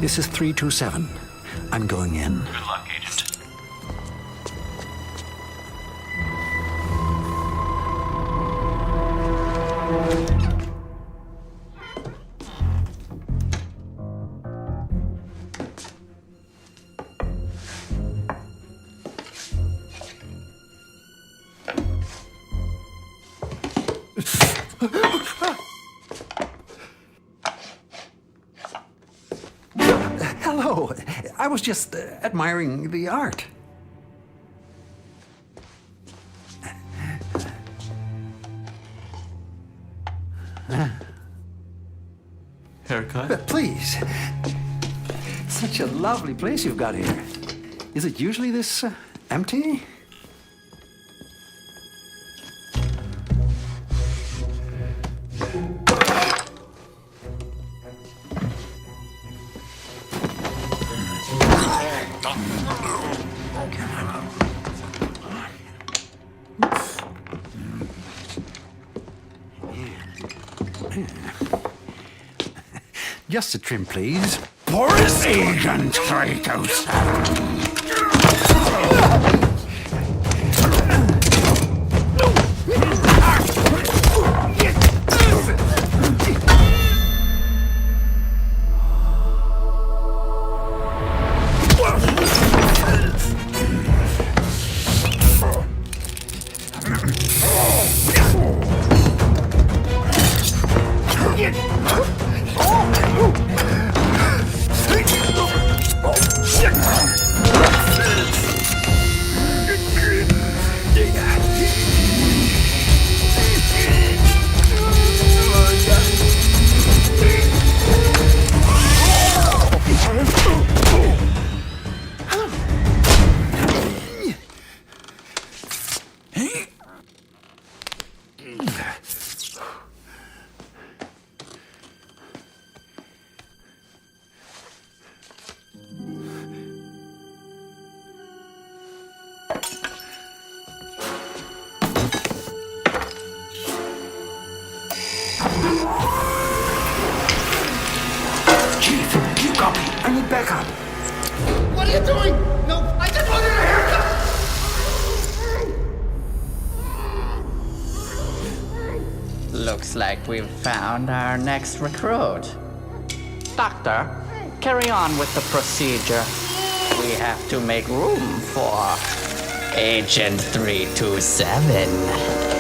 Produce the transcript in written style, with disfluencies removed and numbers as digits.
This is 327. I'm going in. Good luck, Agent. Hello. I was just admiring the art. Haircut? Please. Such a lovely place you've got here. Is it usually this empty? Just a trim, please. Boris Agent Kratos. Chief, you copy. I need backup. What are you doing? No, I just wanted a haircut! Looks like we've found our next recruit. Doctor, carry on with the procedure. We have to make room for Agent 327.